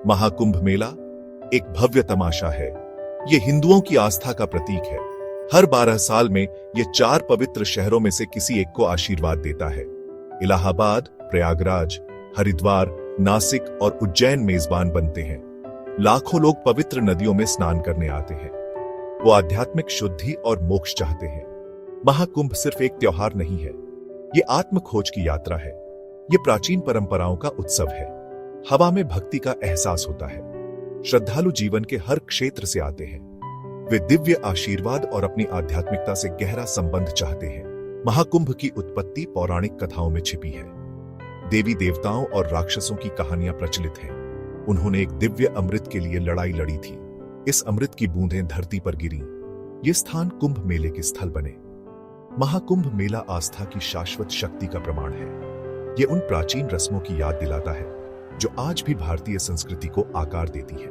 महाकुंभ मेला एक भव्य तमाशा है। ये हिंदुओं की आस्था का प्रतीक है। हर 12 साल में ये 4 पवित्र शहरों में से किसी एक को आशीर्वाद देता है। इलाहाबाद, प्रयागराज, हरिद्वार, नासिक और उज्जैन मेजबान बनते हैं। लाखों लोग पवित्र नदियों में स्नान करने आते हैं। वो आध्यात्मिक शुद्धि और मोक्ष चाहते हैं। महाकुंभ सिर्फ एक त्योहार नहीं है, ये आत्म खोज की यात्रा है। ये प्राचीन परंपराओं का उत्सव है। हवा में भक्ति का एहसास होता है। श्रद्धालु जीवन के हर क्षेत्र से आते हैं। वे दिव्य आशीर्वाद और अपनी आध्यात्मिकता से गहरा संबंध चाहते हैं। महाकुंभ की उत्पत्ति पौराणिक कथाओं में छिपी है। देवी देवताओं और राक्षसों की कहानियां प्रचलित हैं। उन्होंने एक दिव्य अमृत के लिए लड़ाई लड़ी थी। इस अमृत की बूंदें धरती पर गिरी। ये स्थान कुंभ मेले के स्थल बने। महाकुंभ मेला आस्था की शाश्वत शक्ति का प्रमाण है। ये उन प्राचीन रस्मों की याद दिलाता है जो आज भी भारतीय संस्कृति को आकार देती है।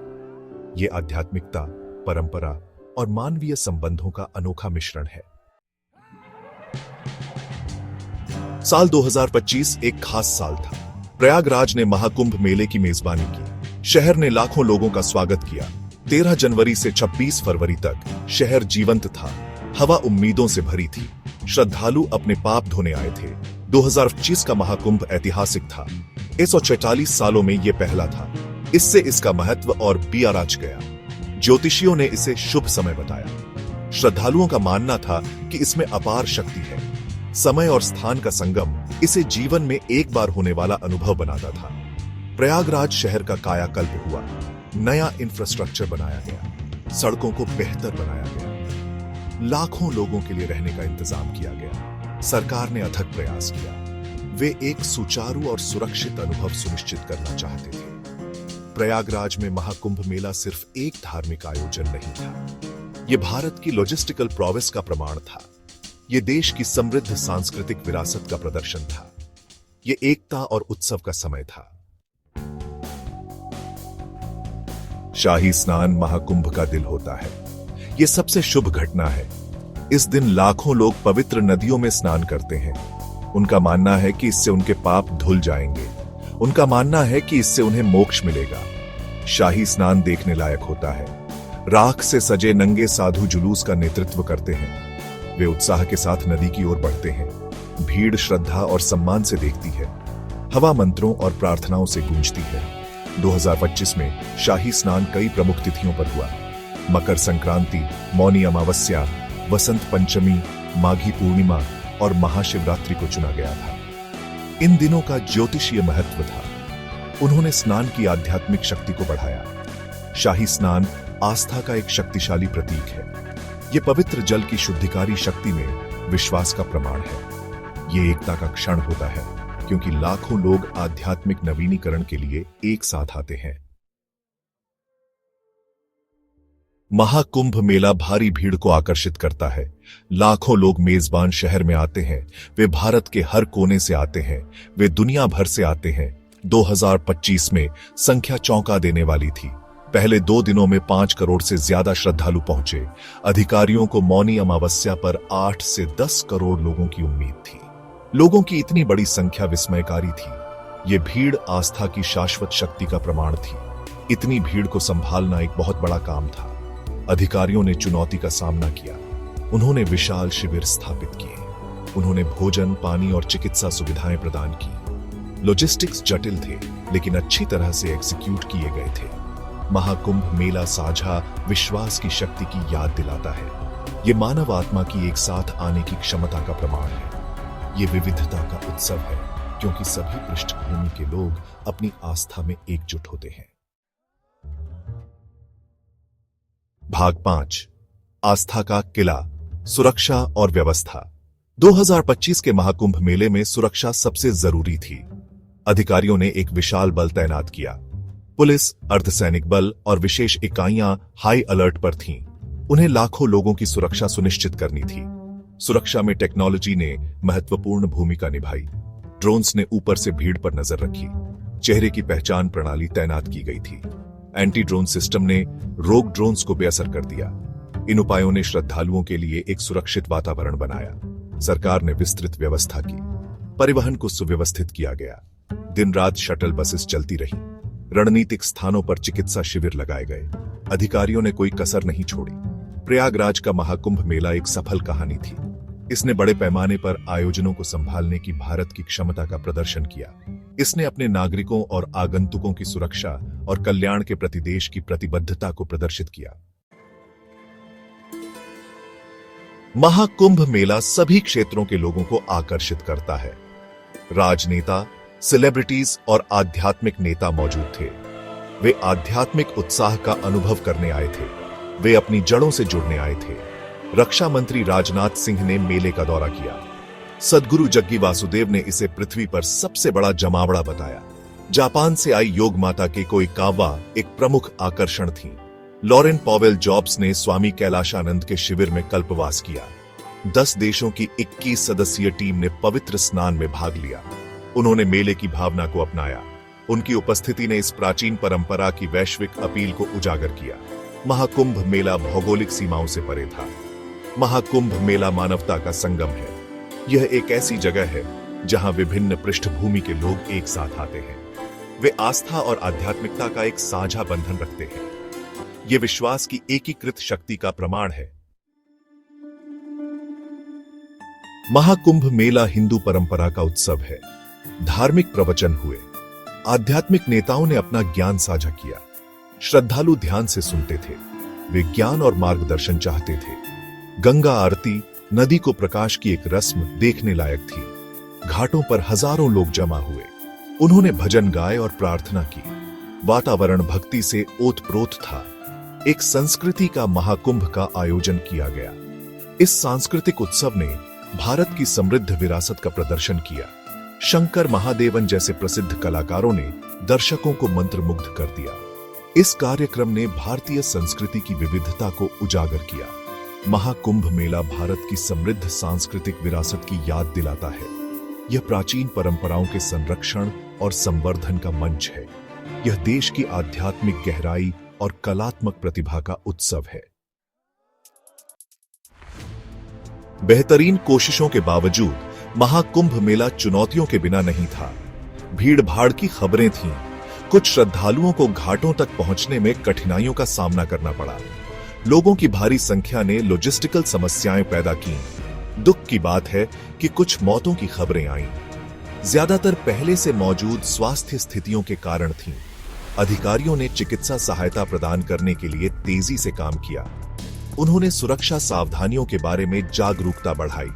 ये आध्यात्मिकता, परंपरा और मानवीय संबंधों का अनोखा मिश्रण है। साल 2025 एक खास साल था। प्रयागराज ने महाकुंभ मेले की मेजबानी की। शहर ने लाखों लोगों का स्वागत किया। 13 जनवरी से 26 फरवरी तक शहर जीवंत था। हवा उम्मीदों से भरी थी। श्रद्धालु अपने पाप धोने आए थे। 2025 का महाकुंभ ऐतिहासिक था। 144 सालों में यह पहला था। इससे इसका महत्व और भी आराज गया। ज्योतिषियों ने इसे शुभ समय बताया। श्रद्धालुओं का मानना था कि इसमें अपार शक्ति है। समय और स्थान का संगम इसे जीवन में एक बार होने वाला अनुभव बनाता था। प्रयागराज शहर का कायाकल्प हुआ। नया इंफ्रास्ट्रक्चर बनाया गया। सड़कों को बेहतर बनाया गया। लाखों लोगों के लिए रहने का इंतजाम किया गया। सरकार ने अथक प्रयास किया। वे एक सुचारू और सुरक्षित अनुभव सुनिश्चित करना चाहते थे। प्रयागराज में महाकुंभ मेला सिर्फ एक धार्मिक आयोजन नहीं था। यह भारत की लॉजिस्टिकल प्रोविस का प्रमाण था। यह देश की समृद्ध सांस्कृतिक विरासत का प्रदर्शन था। यह एकता और उत्सव का समय था। शाही स्नान महाकुंभ का दिल होता है। यह सबसे शुभ घटना है। इस दिन लाखों लोग पवित्र नदियों में स्नान करते हैं। उनका मानना है कि इससे उनके पाप धुल जाएंगे। उनका मानना है कि इससे उन्हें मोक्ष मिलेगा। शाही स्नान देखने लायक होता है। राख से सजे नंगे साधु जुलूस का नेतृत्व करते हैं। वे उत्साह के साथ नदी की ओर बढ़ते हैं। भीड़ श्रद्धा और सम्मान से देखती है। हवा मंत्रों और प्रार्थनाओं से गूंजती है। 2025 में शाही स्नान कई प्रमुख तिथियों पर हुआ। मकर संक्रांति, मौनी अमावस्या, वसंत पंचमी, माघी पूर्णिमा और महाशिवरात्रि को चुना गया था। इन दिनों का ज्योतिषीय महत्व था। उन्होंने स्नान की आध्यात्मिक शक्ति को बढ़ाया। शाही स्नान आस्था का एक शक्तिशाली प्रतीक है। यह पवित्र जल की शुद्धिकारी शक्ति में विश्वास का प्रमाण है। यह एकता का क्षण होता है क्योंकि लाखों लोग आध्यात्मिक नवीनीकरण के लिए एक साथ आते हैं। महाकुंभ मेला भारी भीड़ को आकर्षित करता है। लाखों लोग मेजबान शहर में आते हैं। वे भारत के हर कोने से आते हैं। वे दुनिया भर से आते हैं। 2025 में संख्या चौंका देने वाली थी। पहले 2 दिनों में 5 करोड़ से ज्यादा श्रद्धालु पहुंचे। अधिकारियों को मौनी अमावस्या पर 8 से 10 करोड़ लोगों की उम्मीद थी। लोगों की इतनी बड़ी संख्या विस्मयकारी थी। ये भीड़ आस्था की शाश्वत शक्ति का प्रमाण थी। इतनी भीड़ को संभालना एक बहुत बड़ा काम था। अधिकारियों ने चुनौती का सामना किया। उन्होंने विशाल शिविर स्थापित किए। उन्होंने भोजन, पानी और चिकित्सा सुविधाएं प्रदान की। लॉजिस्टिक्स जटिल थे, लेकिन अच्छी तरह से एग्जीक्यूट किए गए थे। महाकुंभ मेला साझा विश्वास की शक्ति की याद दिलाता है। यह मानव आत्मा की एक साथ आने की क्षमता का प्रमाण है। यह विविधता का उत्सव है क्योंकि सभी पृष्ठभूमि के लोग अपनी आस्था में एकजुट होते हैं। भाग 5, आस्था का किला, सुरक्षा और व्यवस्था। 2025 के महाकुंभ मेले में सुरक्षा सबसे जरूरी थी। अधिकारियों ने एक विशाल बल तैनात किया। पुलिस, अर्धसैनिक बल और विशेष इकाइयां हाई अलर्ट पर थीं। उन्हें लाखों लोगों की सुरक्षा सुनिश्चित करनी थी। सुरक्षा में टेक्नोलॉजी ने महत्वपूर्ण भूमिका निभाई। ड्रोन्स ने ऊपर से भीड़ पर नजर रखी। चेहरे की पहचान प्रणाली तैनात की गई थी। एंटी ड्रोन सिस्टम ने रोग ड्रोन्स को बेअसर कर दिया। इन उपायों ने श्रद्धालुओं के लिए एक सुरक्षित वातावरण बनाया। सरकार ने विस्तृत व्यवस्था की। परिवहन को सुव्यवस्थित किया गया। दिन रात शटल बसेस चलती रहीं। रणनीतिक स्थानों पर चिकित्सा शिविर लगाए गए। अधिकारियों ने कोई कसर नहीं छोड़ी। प्रयागराज का महाकुंभ मेला एक सफल कहानी थी। इसने बड़े पैमाने पर आयोजनों को संभालने की भारत की क्षमता का प्रदर्शन किया। इसने अपने नागरिकों और आगंतुकों की सुरक्षा और कल्याण के प्रति देश की प्रतिबद्धता को प्रदर्शित किया। महाकुंभ मेला सभी क्षेत्रों के लोगों को आकर्षित करता है। राजनेता, सेलिब्रिटीज और आध्यात्मिक नेता मौजूद थे। वे आध्यात्मिक उत्साह का अनुभव करने आए थे। वे अपनी जड़ों से जुड़ने आए थे। रक्षा मंत्री राजनाथ सिंह ने मेले का दौरा किया। सद्गुरु जग्गी वासुदेव ने इसे पृथ्वी पर सबसे बड़ा जमावड़ा बताया। जापान से आई योग माता केको इकावा एक प्रमुख आकर्षण थी। लॉरेन पॉवेल जॉब्स ने स्वामी कैलाशानंद के शिविर में कल्पवास किया। 10 देशों की 21 सदस्यीय टीम ने पवित्र स्नान में भाग लिया। उन्होंने मेले की भावना को अपनाया। उनकी उपस्थिति ने इस प्राचीन परंपरा की वैश्विक अपील को उजागर किया। महाकुंभ मेला भौगोलिक सीमाओं से परे था। महाकुंभ मेला मानवता का संगम है। यह एक ऐसी जगह है जहां विभिन्न पृष्ठभूमि के लोग एक साथ आते हैं। वे आस्था और आध्यात्मिकता का एक साझा बंधन रखते हैं। यह विश्वास की एकीकृत शक्ति का प्रमाण है। महाकुंभ मेला हिंदू परंपरा का उत्सव है। धार्मिक प्रवचन हुए। आध्यात्मिक नेताओं ने अपना ज्ञान साझा किया। श्रद्धालु ध्यान से सुनते थे। वे ज्ञान और मार्गदर्शन चाहते थे। गंगा आरती, नदी को प्रकाश की एक रस्म देखने लायक थी। घाटों पर हजारों लोग जमा हुए। उन्होंने भजन गाए और प्रार्थना की। वातावरण भक्ति से ओतप्रोत था। एक संस्कृति का महाकुंभ का आयोजन किया गया। इस सांस्कृतिक उत्सव ने भारत की समृद्ध विरासत का प्रदर्शन किया। शंकर महादेवन जैसे प्रसिद्ध कलाकारों ने दर्शकों को मंत्रमुग्ध कर दिया। इस कार्यक्रम ने भारतीय संस्कृति की विविधता को उजागर किया। महाकुंभ मेला भारत की समृद्ध सांस्कृतिक विरासत की याद दिलाता है। यह प्राचीन परंपराओं के संरक्षण और संवर्धन का मंच है। यह देश की आध्यात्मिक गहराई और कलात्मक प्रतिभा का उत्सव है। बेहतरीन कोशिशों के बावजूद महाकुंभ मेला चुनौतियों के बिना नहीं था। भीड़ भाड़ की खबरें थीं। कुछ श्रद्धालुओं को घाटों तक पहुंचने में कठिनाइयों का सामना करना पड़ा। लोगों की भारी संख्या ने लॉजिस्टिकल समस्याएं पैदा की। दुख की बात है कि कुछ मौतों की खबरें आईं। ज्यादातर पहले से मौजूद स्वास्थ्य स्थितियों के कारण थीं। अधिकारियों ने चिकित्सा सहायता प्रदान करने के लिए तेजी से काम किया। उन्होंने सुरक्षा सावधानियों के बारे में जागरूकता बढ़ाई।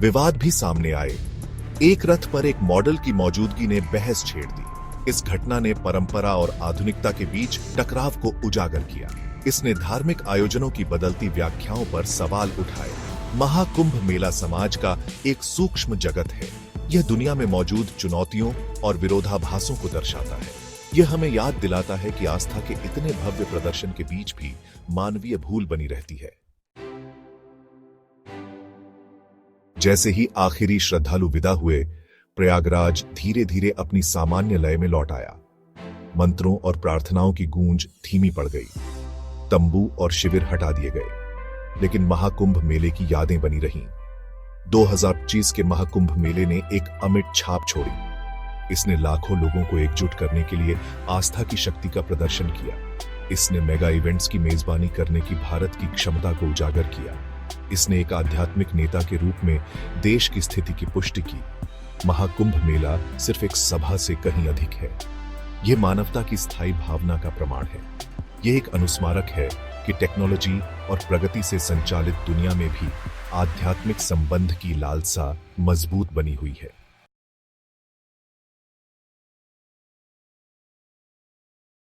विवाद भी सामने आए। एक रथ पर एक मॉडल की मौजूदगी ने बहस छेड़ दी। इस घटना ने परंपरा और आधुनिकता के बीच टकराव को उजागर किया। इसने धार्मिक आयोजनों की बदलती व्याख्याओं पर सवाल उठाए। महाकुंभ मेला समाज का एक सूक्ष्म जगत है। यह दुनिया में मौजूद चुनौतियों और विरोधाभासों को दर्शाता है। यह हमें याद दिलाता है कि आस्था के इतने भव्य प्रदर्शन के बीच भी मानवीय भूल बनी रहती है। जैसे ही आखिरी श्रद्धालु विदा हुए, प्रयागराज धीरे धीरे अपनी सामान्य लय में लौट आया। मंत्रों और प्रार्थनाओं की गूंज धीमी पड़ गई। तंबू और शिविर हटा दिए गए, लेकिन महाकुंभ मेले की यादें बनी रहीं। 2025 के महाकुंभ मेले ने एक अमिट छाप छोड़ी। इसने लाखों लोगों को एकजुट करने के लिए आस्था की शक्ति का प्रदर्शन किया। इसने मेगा इवेंट्स की मेजबानी करने की भारत की क्षमता को उजागर किया। इसने एक आध्यात्मिक नेता के रूप में देश की स्थिति की पुष्टि की। महाकुंभ मेला सिर्फ एक सभा से कहीं अधिक है। यह मानवता की स्थायी भावना का प्रमाण है। यह एक अनुस्मारक है कि टेक्नोलॉजी और प्रगति से संचालित दुनिया में भी आध्यात्मिक संबंध की लालसा मजबूत बनी हुई है।